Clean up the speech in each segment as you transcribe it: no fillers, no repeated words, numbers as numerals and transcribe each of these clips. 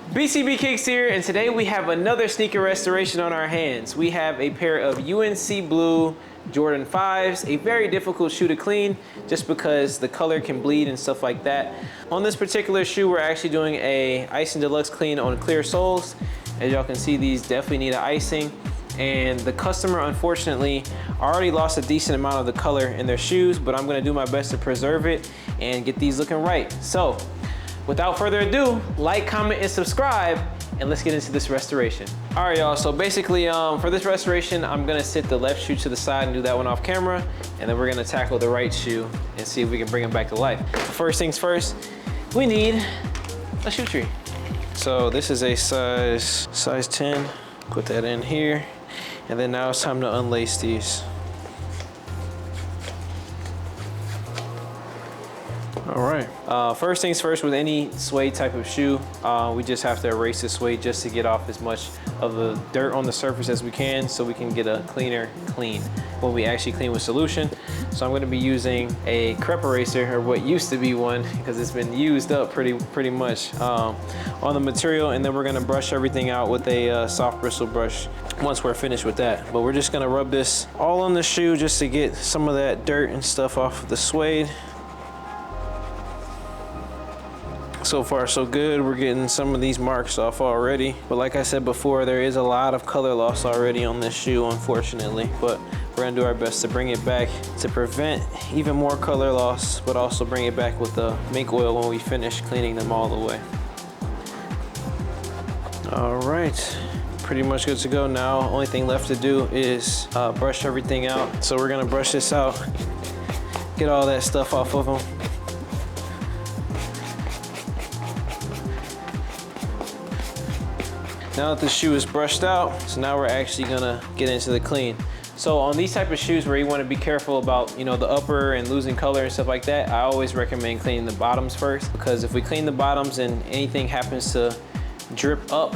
BTB Kicks here, and today we have another sneaker restoration on our hands. We have a pair of UNC Blue Jordan 5's, a very difficult shoe to clean just because the color can bleed and stuff like that. On this particular shoe, we're actually doing a Icing Deluxe clean on clear soles. As y'all can see, these definitely need an icing. And the customer, unfortunately, already lost a decent amount of the color in their shoes, but I'm gonna do my best to preserve it and get these looking right. So, without further ado, like, comment, and subscribe, and let's get into this restoration. All right, y'all, so basically for this restoration, I'm gonna sit the left shoe to the side and do that one off camera, and then we're gonna tackle the right shoe and see if we can bring him back to life. First things first, we need a shoe tree. So this is a size 10, put that in here, and then now it's time to unlace these. All right, first things first, with any suede type of shoe, we just have to erase the suede just to get off as much of the dirt on the surface as we can so we can get a cleaner clean when we actually clean with solution. So I'm gonna be using a crepe eraser, or what used to be one, because it's been used up pretty much on the material, and then we're gonna brush everything out with a soft bristle brush once we're finished with that. But we're just gonna rub this all on the shoe just to get some of that dirt and stuff off of the suede. So far so good. We're getting some of these marks off already, but like I said before, there is a lot of color loss already on this shoe, unfortunately, but we're gonna do our best to bring it back to prevent even more color loss, but also bring it back with the mink oil when we finish cleaning them all the way. All right, pretty much good to go now. Only thing left to do is brush everything out. So we're gonna brush this out, get all that stuff off of them. Now that the shoe is brushed out, so now we're actually gonna get into the clean. So on these type of shoes where you wanna be careful about, you know, the upper and losing color and stuff like that, I always recommend cleaning the bottoms first, because if we clean the bottoms and anything happens to drip up,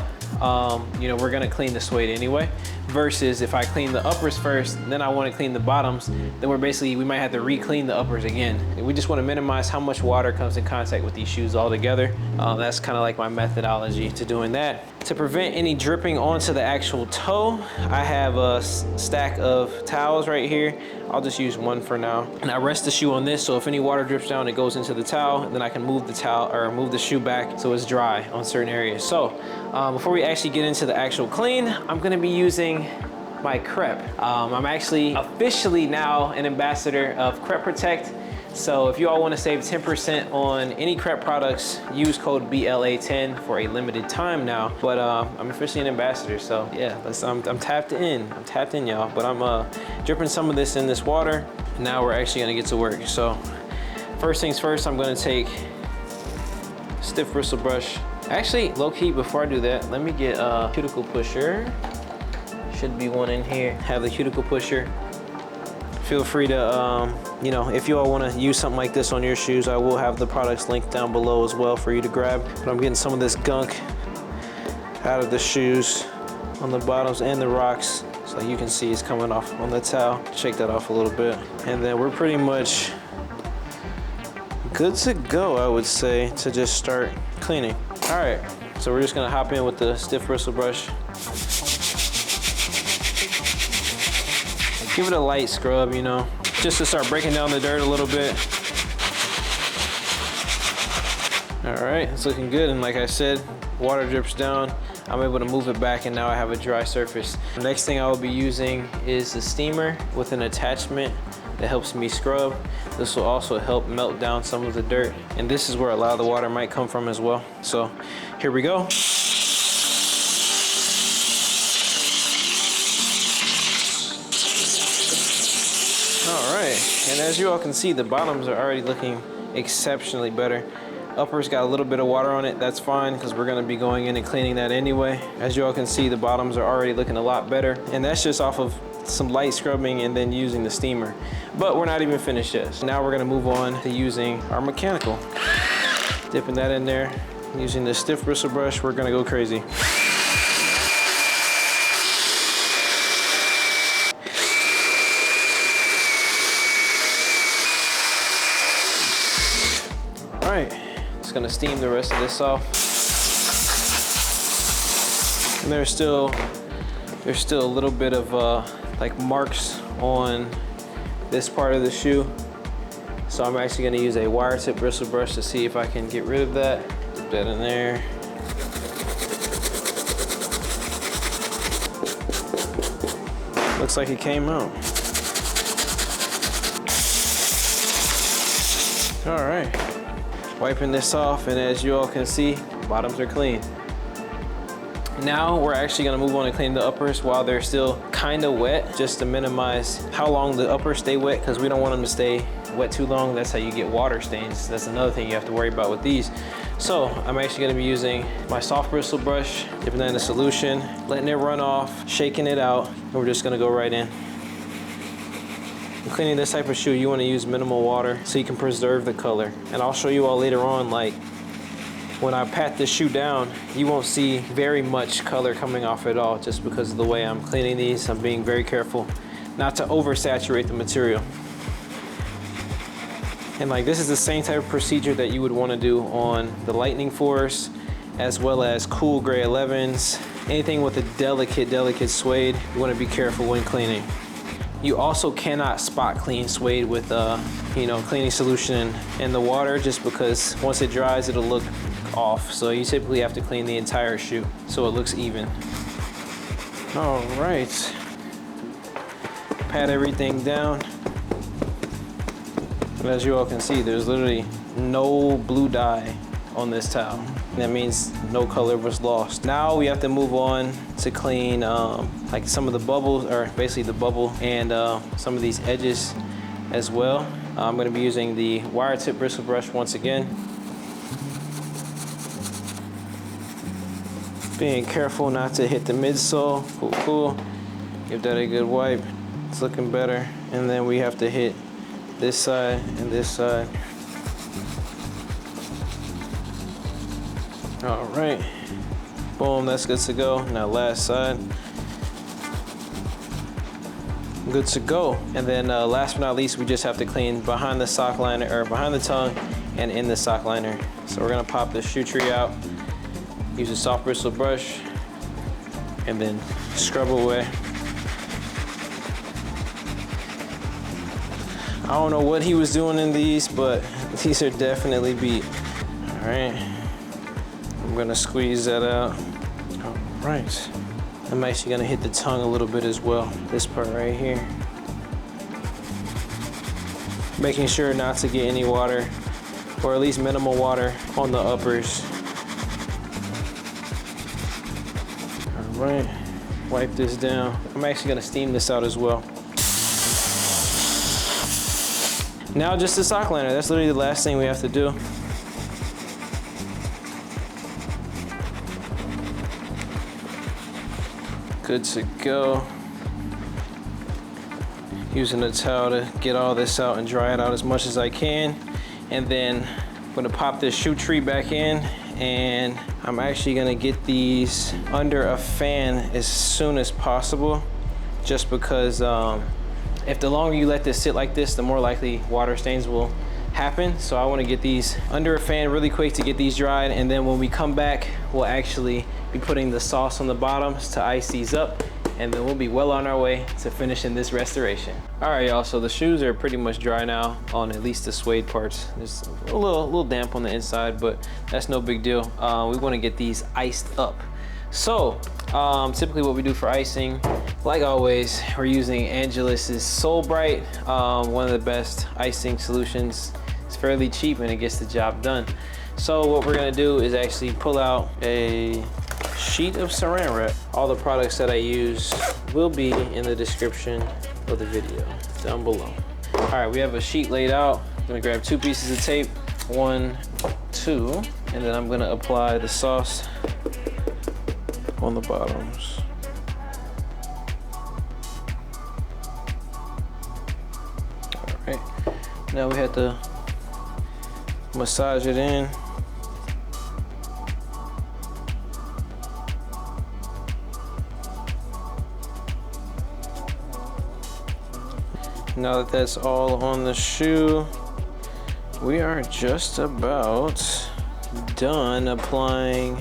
you know, we're gonna clean the suede anyway. Versus if I clean the uppers first, then I wanna clean the bottoms, then we might have to re-clean the uppers again. And we just wanna minimize how much water comes in contact with these shoes altogether. That's kinda like my methodology to doing that. To prevent any dripping onto the actual toe, I have a stack of towels right here. I'll just use one for now. And I rest the shoe on this, so if any water drips down, it goes into the towel, and then I can move the towel, or move the shoe back so it's dry on certain areas. So before we actually get into the actual clean, I'm gonna be using my crepe. I'm actually officially now an ambassador of Crepe Protect. So if you all want to save 10% on any crepe products, use code BLA10 for a limited time now. But I'm officially an ambassador, so yeah, I'm tapped in. I'm tapped in, y'all. But I'm dripping some of this in this water. Now we're actually gonna get to work. So first things first, I'm gonna take a stiff bristle brush. Actually, low key, before I do that, let me get a cuticle pusher. Should be one in here. Have the cuticle pusher. Feel free to, you know, if you all want to use something like this on your shoes, I will have the products linked down below as well for you to grab. But I'm getting some of this gunk out of the shoes on the bottoms and the rocks. So you can see it's coming off on the towel. Shake that off a little bit. And then we're pretty much good to go, I would say, to just start cleaning. All right, so we're just gonna hop in with the stiff bristle brush. Give it a light scrub, you know, just to start breaking down the dirt a little bit. All right, it's looking good. And like I said, water drips down. I'm able to move it back, and now I have a dry surface. The next thing I will be using is a steamer with an attachment that helps me scrub. This will also help melt down some of the dirt. And this is where a lot of the water might come from as well. So here we go. All right, and as you all can see, the bottoms are already looking exceptionally better. Uppers got a little bit of water on it. That's fine, because we're gonna be going in and cleaning that anyway. As you all can see, the bottoms are already looking a lot better, and that's just off of some light scrubbing and then using the steamer. But we're not even finished yet. So now we're gonna move on to using our mechanical. Dipping that in there, using the stiff bristle brush, we're gonna go crazy. All right, just gonna steam the rest of this off. And there's still a little bit of like marks on this part of the shoe. So I'm actually gonna use a wire tip bristle brush to see if I can get rid of that. Put that in there. Looks like it came out. All right, wiping this off, and as you all can see, bottoms are clean. Now we're actually gonna move on and clean the uppers while they're still kind of wet, just to minimize how long the uppers stay wet, because we don't want them to stay wet too long. That's how you get water stains. That's another thing you have to worry about with these. So I'm actually gonna be using my soft bristle brush, dipping that in the solution, letting it run off, shaking it out, and we're just gonna go right in. When cleaning this type of shoe, you wanna use minimal water so you can preserve the color. And I'll show you all later on, like, when I pat this shoe down, you won't see very much color coming off at all, just because of the way I'm cleaning these. I'm being very careful not to oversaturate the material. And like, this is the same type of procedure that you would want to do on the Lightning Force, as well as cool gray 11s. Anything with a delicate suede, you want to be careful when cleaning. You also cannot spot clean suede with cleaning solution in the water, just because once it dries, it'll look off. So you typically have to clean the entire shoe so it looks even. All right, pat everything down. And as you all can see, there's literally no blue dye on this towel. That means no color was lost. Now we have to move on to clean like some of the bubbles, or basically the bubble, and some of these edges as well. I'm gonna be using the wire tip bristle brush once again. Being careful not to hit the midsole. Cool. Give that a good wipe. It's looking better. And then we have to hit this side and this side. All right, boom, that's good to go. Now last side, good to go. And then last but not least, we just have to clean behind the sock liner, or behind the tongue and in the sock liner. So we're gonna pop this shoe tree out, use a soft bristle brush, and then scrub away. I don't know what he was doing in these, but these are definitely beat. All right, I'm gonna squeeze that out. All right, I'm actually gonna hit the tongue a little bit as well. This part right here. Making sure not to get any water, or at least minimal water on the uppers. All right, wipe this down. I'm actually gonna steam this out as well. Now just the sock liner. That's literally the last thing we have to do. Good to go. Using a towel to get all this out and dry it out as much as I can. And then I'm gonna pop this shoe tree back in, and I'm actually gonna get these under a fan as soon as possible, just because if the longer you let this sit like this, the more likely water stains will happen. So I want to get these under a fan really quick to get these dried, and then when we come back, we'll actually be putting the sauce on the bottoms to ice these up, and then we'll be well on our way to finishing this restoration. All right, y'all, so the shoes are pretty much dry now on at least the suede parts. There's a little damp on the inside, but that's no big deal. We want to get these iced up. So typically what we do for icing, like always, we're using Angelus's Soul Bright, one of the best icing solutions. It's fairly cheap and it gets the job done. So what we're gonna do is actually pull out a sheet of saran wrap. All the products that I use will be in the description of the video down below. All right, we have a sheet laid out. I'm gonna grab 2 pieces of tape, 1, 2, and then I'm gonna apply the sauce on the bottoms. All right, now we have to massage it in. Now that that's all on the shoe, we are just about done applying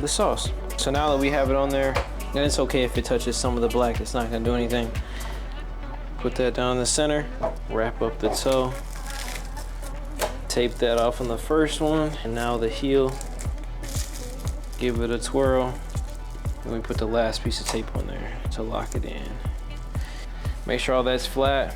the sauce. So now that we have it on there, And it's okay if it touches some of the black, it's not gonna do anything. Put that down in the center, wrap up the toe, tape that off on the first one, and now the heel. Give it a twirl, and we put the last piece of tape on there to lock it in. Make sure all that's flat.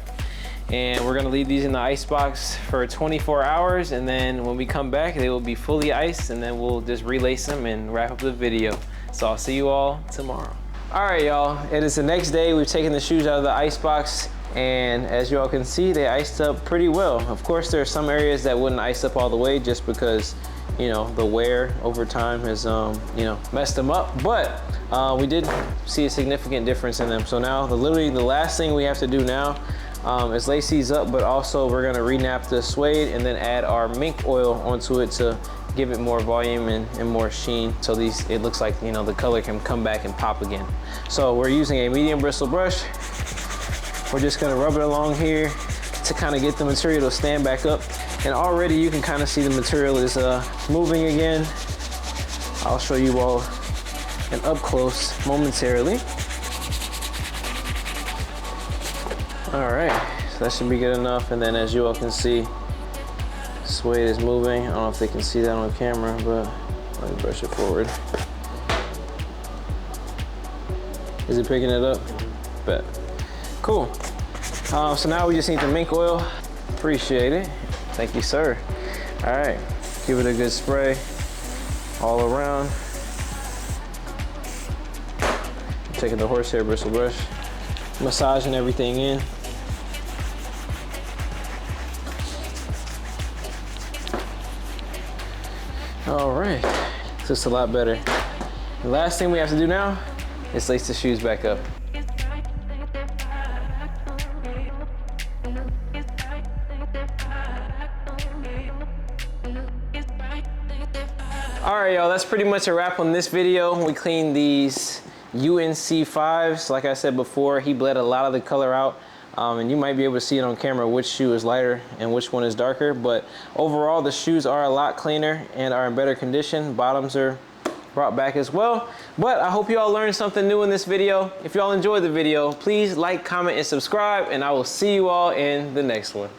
And we're gonna leave these in the ice box for 24 hours, and then when we come back, they will be fully iced, and then we'll just relace them and wrap up the video. So I'll see you all tomorrow. All right, y'all, it is the next day. We've taken the shoes out of the ice box, and as y'all can see, they iced up pretty well. Of course, there are some areas that wouldn't ice up all the way just because, you know, the wear over time has, you know, messed them up. But we did see a significant difference in them. So now, literally the last thing we have to do now is lace these up, but also we're gonna re-nap the suede and then add our mink oil onto it to give it more volume and more sheen. So these, it looks like, you know, the color can come back and pop again. So we're using a medium bristle brush. We're just gonna rub it along here to kind of get the material to stand back up. And already you can kind of see the material is moving again. I'll show you all an up close momentarily. All right, so that should be good enough. And then as you all can see, suede is moving. I don't know if they can see that on camera, but let me brush it forward. Is it picking it up? Bet. Cool. So now we just need the mink oil. Appreciate it. Thank you, sir. All right, give it a good spray all around. I'm taking the horsehair bristle brush, massaging everything in. All right, just a lot better. The last thing we have to do now is lace the shoes back up. All right, y'all, that's pretty much a wrap on this video. We cleaned these UNC 5's. Like I said before, he bled a lot of the color out. And you might be able to see it on camera which shoe is lighter and which one is darker, but overall the shoes are a lot cleaner and are in better condition. Bottoms are brought back as well. But I hope you all learned something new in this video. If y'all enjoyed the video, please like, comment, and subscribe, and I will see you all in the next one.